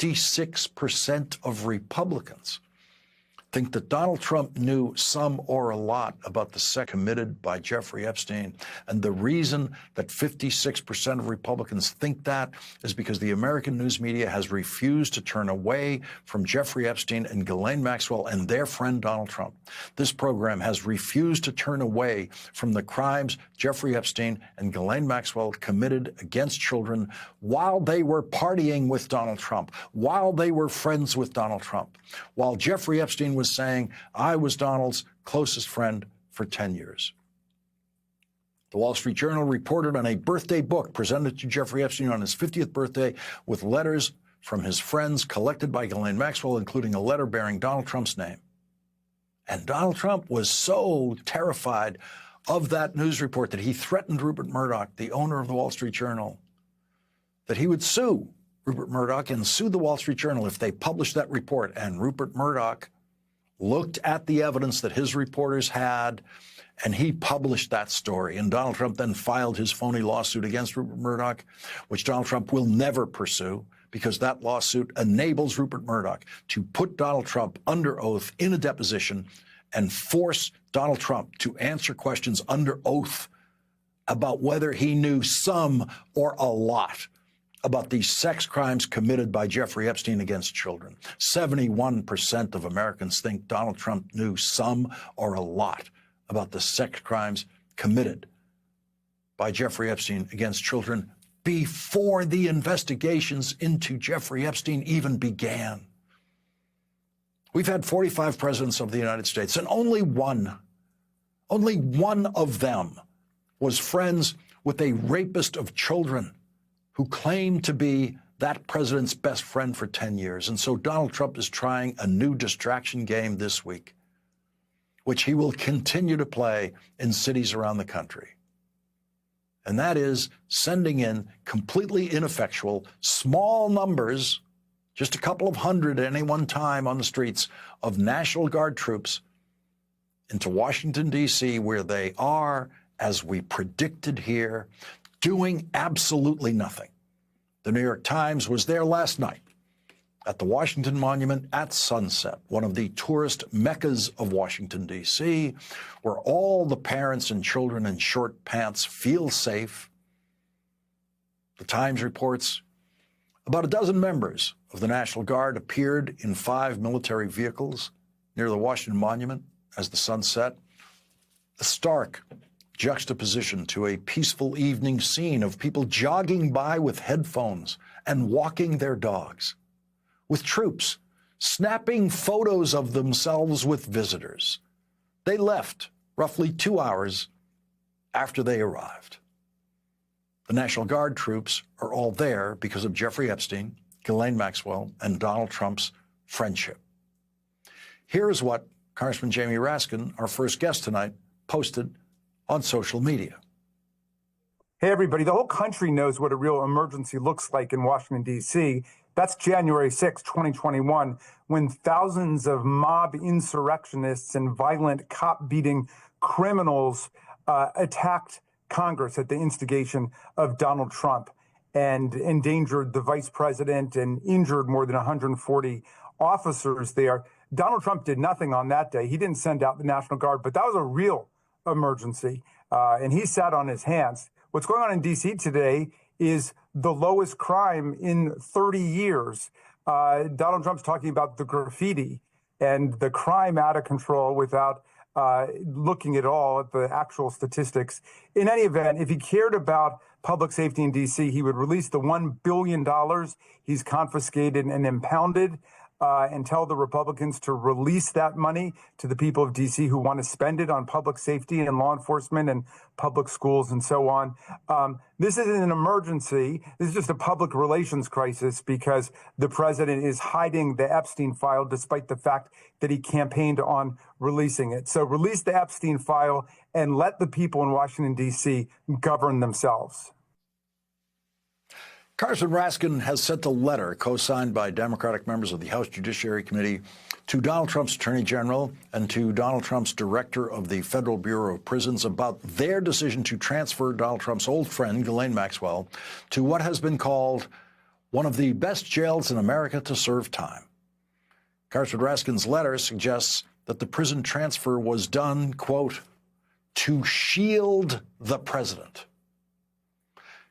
56% of Republicans think that Donald Trump knew some or a lot about the sex committed by Jeffrey Epstein. And the reason that 56% of Republicans think that is because the American news media has refused to turn away from Jeffrey Epstein and Ghіઝlаіnе Махwеll and their friend Donald Trump. This program has refused to turn away from the crimes Jeffrey Epstein and Ghіઝlаіnе Mахwеll committed against children while they were partying with Donald Trump, while they were friends with Donald Trump, while Jeffrey Epstein was saying, I was Donald's closest friend for 10 years. The Wall Street Journal reported on a birthday book presented to Jeffrey Epstein on his 50th birthday with letters from his friends collected by Ghіઝlаіnе Mахwеll, including a letter bearing Donald Trump's name. And Donald Trump was so terrified of that news report that he threatened Rupert Murdoch, the owner of the Wall Street Journal, that he would sue Rupert Murdoch and sue the Wall Street Journal if they published that report. And Rupert Murdoch looked at the evidence that his reporters had, and he published that story. And Donald Trump then filed his phony lawsuit against Rupert Murdoch, which Donald Trump will never pursue, because that lawsuit enables Rupert Murdoch to put Donald Trump under oath in a deposition and force Donald Trump to answer questions under oath about whether he knew some or a lot about these sex crimes committed by Jeffrey Epstein against children. 71% of Americans think Donald Trump knew some or a lot about the sex crimes committed by Jeffrey Epstein against children before the investigations into Jeffrey Epstein even began. We've had 45 presidents of the United States, and only one of them was friends with a rapist of children who claimed to be that president's best friend for 10 years. And so Donald Trump is trying a new distraction game this week, which he will continue to play in cities around the country. And that is sending in completely ineffectual, small numbers, just a couple of hundred at any one time on the streets, of National Guard troops into Washington, D.C., where they are, as we predicted here, doing absolutely nothing. The New York Times was there last night at the Washington Monument at sunset, one of the tourist meccas of Washington, D.C., where all the parents and children in short pants feel safe. The Times reports about a dozen members of the National Guard appeared in 5 military vehicles near the Washington Monument as the sun set. A stark juxtaposition to a peaceful evening scene of people jogging by with headphones and walking their dogs, with troops snapping photos of themselves with visitors. They left roughly 2 hours after they arrived. The National Guard troops are all there because of Jeffrey Epstein, Ghіઝlаіnе Mахwеll, and Donald Trump's friendship. Here's what Congressman Jamie Raskin, our first guest tonight, posted on social media. Hey, everybody. The whole country knows what a real emergency looks like in Washington, D.C. That's January 6, 2021, when thousands of mob insurrectionists and violent cop-beating criminals attacked Congress at the instigation of Donald Trump and endangered the vice president and injured more than 140 officers there. Donald Trump did nothing on that day. He didn't send out the National Guard, but that was a real emergency, and he sat on his hands. What's going on in D.C. today is the lowest crime in 30 years. Donald Trump's talking about the graffiti and the crime out of control without looking at all at the actual statistics. In any event, if he cared about public safety in D.C., he would release the $1 billion he's confiscated and impounded, and tell the Republicans to release that money to the people of D.C. who want to spend it on public safety and law enforcement and public schools and so on. This isn't an emergency. This is just a public relations crisis because the president is hiding the Epstein file despite the fact that he campaigned on releasing it. So release the Epstein file and let the people in Washington, D.C. govern themselves. Congressman Raskin has sent a letter co-signed by Democratic members of the House Judiciary Committee to Donald Trump's Attorney General and to Donald Trump's Director of the Federal Bureau of Prisons about their decision to transfer Donald Trump's old friend, Ghіઝlаіnе Mахwеll, to what has been called one of the best jails in America to serve time. Congressman Raskin's letter suggests that the prison transfer was done, quote, to shield the president.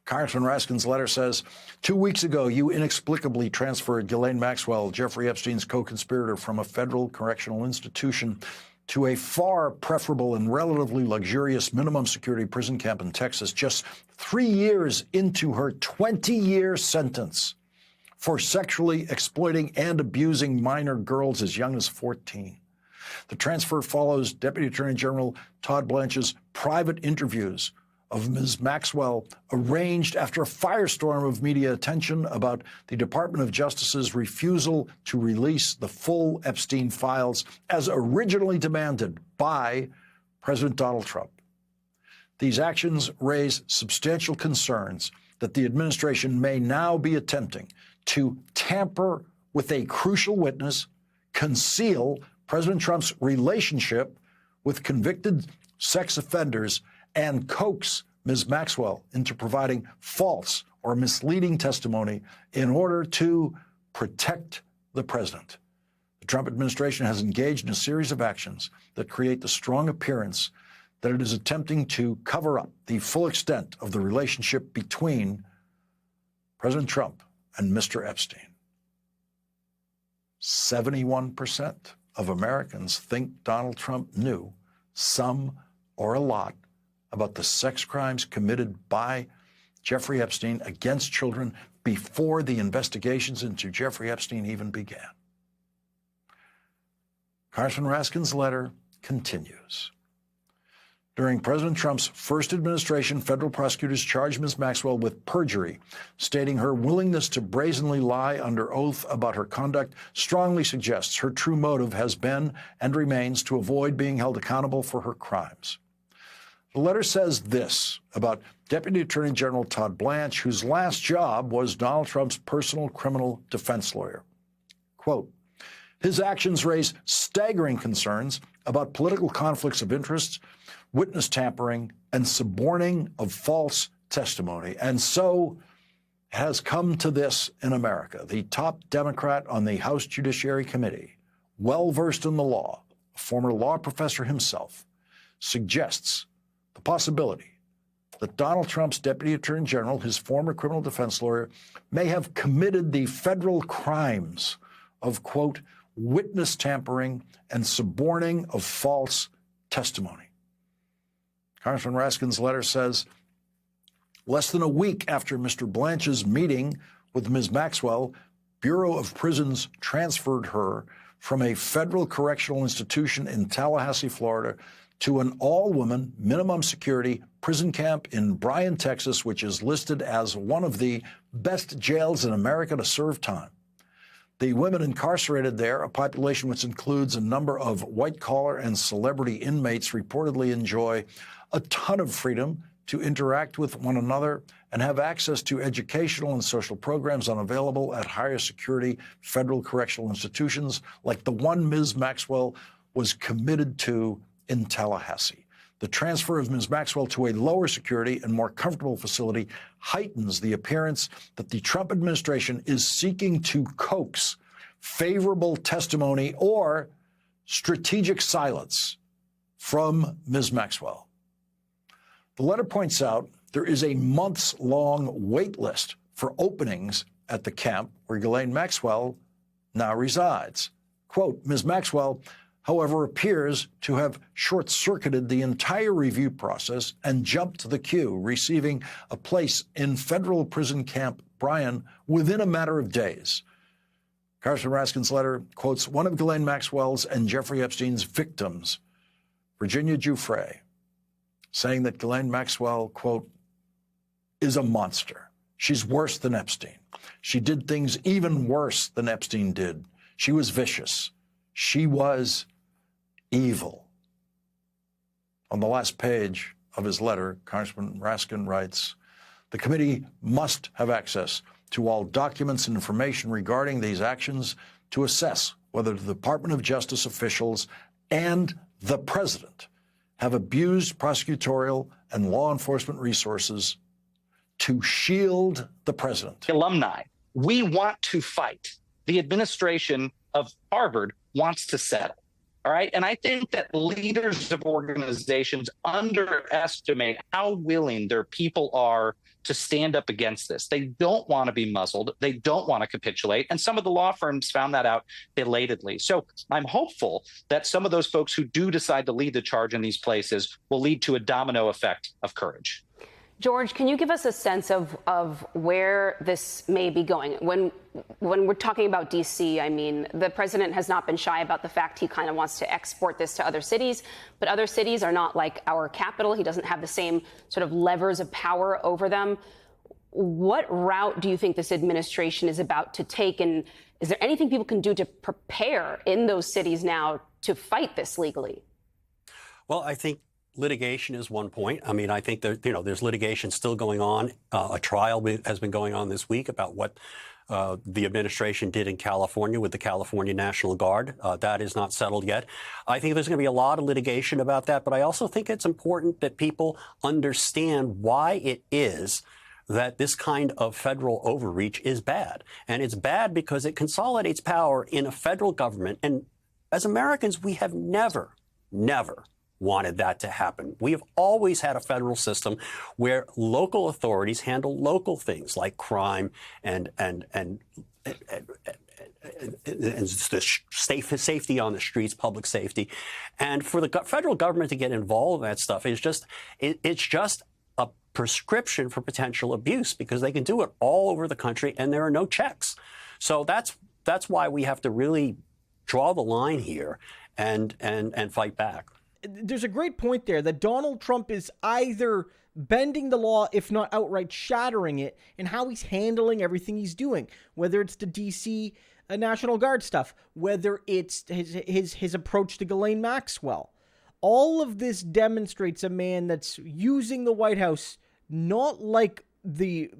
Congressman Raskin's letter says, 2 weeks ago, you inexplicably transferred Ghіઝlаіnе Махwеll, Jeffrey Epstein's co-conspirator, from a federal correctional institution to a far preferable and relatively luxurious minimum security prison camp in Texas just 3 years into her 20-year sentence for sexually exploiting and abusing minor girls as young as 14. The transfer follows Deputy Attorney General Todd Blanche's private interviews of Ms. Maxwell, arranged after a firestorm of media attention about the Department of Justice's refusal to release the full Epstein files as originally demanded by President Donald Trump. These actions raise substantial concerns that the administration may now be attempting to tamper with a crucial witness, conceal President Trump's relationship with convicted sex offenders, and coax Ms. Maxwell into providing false or misleading testimony in order to protect the president. The Trump administration has engaged in a series of actions that create the strong appearance that it is attempting to cover up the full extent of the relationship between President Trump and Mr. Epstein. 71% of Americans think Donald Trump knew some or a lot about the sex crimes committed by Jeffrey Epstein against children before the investigations into Jeffrey Epstein even began. Congressman Raskin's letter continues. During President Trump's first administration, federal prosecutors charged Ms. Maxwell with perjury, stating her willingness to brazenly lie under oath about her conduct strongly suggests her true motive has been and remains to avoid being held accountable for her crimes. The letter says this about Deputy Attorney General Todd Blanche, whose last job was Donald Trump's personal criminal defense lawyer. Quote, his actions raise staggering concerns about political conflicts of interest, witness tampering, and suborning of false testimony. And so has come to this in America. The top Democrat on the House Judiciary Committee, well-versed in the law, a former law professor himself, suggests the possibility that Donald Trump's Deputy Attorney General, his former criminal defense lawyer, may have committed the federal crimes of, quote, witness tampering and suborning of false testimony. Congressman Raskin's letter says, less than a week after Mr. Blanche's meeting with Ms. Maxwell, Bureau of Prisons transferred her from a federal correctional institution in Tallahassee, Florida, to an all-woman minimum security prison camp in Bryan, Texas, which is listed as one of the best jails in America to serve time. The women incarcerated there, a population which includes a number of white-collar and celebrity inmates, reportedly enjoy a ton of freedom to interact with one another and have access to educational and social programs unavailable at higher security federal correctional institutions like the one Ms. Maxwell was committed to in Tallahassee. The transfer of Ms. Maxwell to a lower security and more comfortable facility heightens the appearance that the Trump administration is seeking to coax favorable testimony or strategic silence from Ms. Maxwell. The letter points out there is a months-long wait list for openings at the camp where Ghіઝlаіnе Mахwell now resides. Quote, Ms. Maxwell, however, appears to have short-circuited the entire review process and jumped to the queue, receiving a place in federal prison camp Bryan within a matter of days. Congressman Raskin's letter quotes one of Ghіઝlаіnе Mахwell's and Jeffrey Epstein's victims, Virginia Giuffre, saying that Ghіઝlаіnه Mахwell, quote, is a monster. She's worse than Epstein. She did things even worse than Epstein did. She was vicious. She was evil. On the last page of his letter, Congressman Raskin writes, the committee must have access to all documents and information regarding these actions to assess whether the Department of Justice officials and the president have abused prosecutorial and law enforcement resources to shield the president. Alumni We want to fight. The administration of Harvard wants to settle. All right. And I think that leaders of organizations underestimate how willing their people are to stand up against this. They don't want to be muzzled. They don't want to capitulate. And some of the law firms found that out belatedly. So I'm hopeful that some of those folks who do decide to lead the charge in these places will lead to a domino effect of courage. George, can you give us a sense of where this may be going? When we're talking about D.C., I mean, the president has not been shy about the fact he kind of wants to export this to other cities, but other cities are not like our capital. He doesn't have the same sort of levers of power over them. What route do you think this administration is about to take? And is there anything people can do to prepare in those cities now to fight this legally? Well, I think litigation is one point. I mean, I think that, there's litigation still going on. A trial has been going on this week about what the administration did in California with the California National Guard. That is not settled yet. I think there's going to be a lot of litigation about that, but I also think it's important that people understand why it is that this kind of federal overreach is bad. And it's bad because it consolidates power in a federal government. And as Americans, we have never wanted that to happen. We have always had a federal system where local authorities handle local things like crime and the safety on the streets, public safety. And for the federal government to get involved in that stuff is it's just a prescription for potential abuse, because they can do it all over the country and there are no checks. So that's why we have to really draw the line here and fight back. There's a great point there that Donald Trump is either bending the law, if not outright shattering it, in how he's handling everything he's doing, whether it's the D.C. National Guard stuff, whether it's his approach to Ghіઝlаіnе Maxwell. All of this demonstrates a man that's using the White House not like the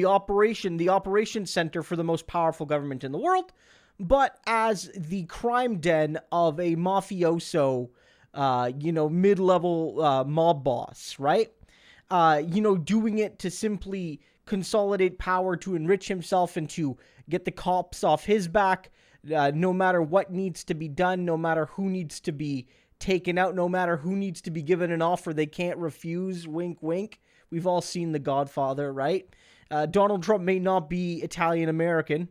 operation center for the most powerful government in the world, but as the crime den of a mafioso, mid-level mob boss, right? Doing it to simply consolidate power, to enrich himself, and to get the cops off his back, no matter what needs to be done, no matter who needs to be taken out, no matter who needs to be given an offer they can't refuse, wink, wink. We've all seen The Godfather, right? Donald Trump may not be Italian-American,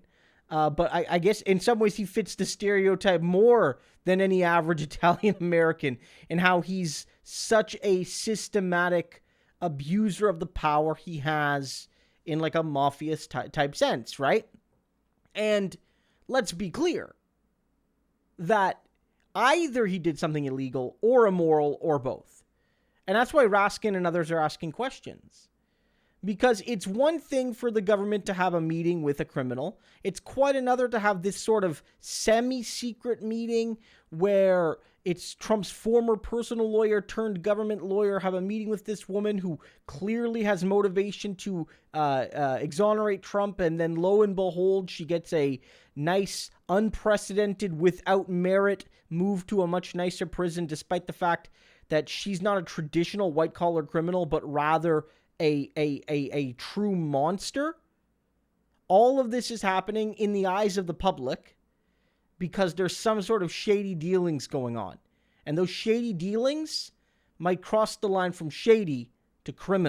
but I guess in some ways he fits the stereotype more than any average Italian-American in how he's such a systematic abuser of the power he has in like a mafious type sense, right? And let's be clear that either he did something illegal or immoral or both. And that's why Raskin and others are asking questions. Because it's one thing for the government to have a meeting with a criminal. It's quite another to have this sort of semi-secret meeting where it's Trump's former personal lawyer turned government lawyer have a meeting with this woman who clearly has motivation to exonerate Trump. And then lo and behold, she gets a nice, unprecedented, without merit move to a much nicer prison, despite the fact that she's not a traditional white-collar criminal, but rather a true monster. All of this is happening in the eyes of the public because there's some sort of shady dealings going on. And those shady dealings might cross the line from shady to criminal.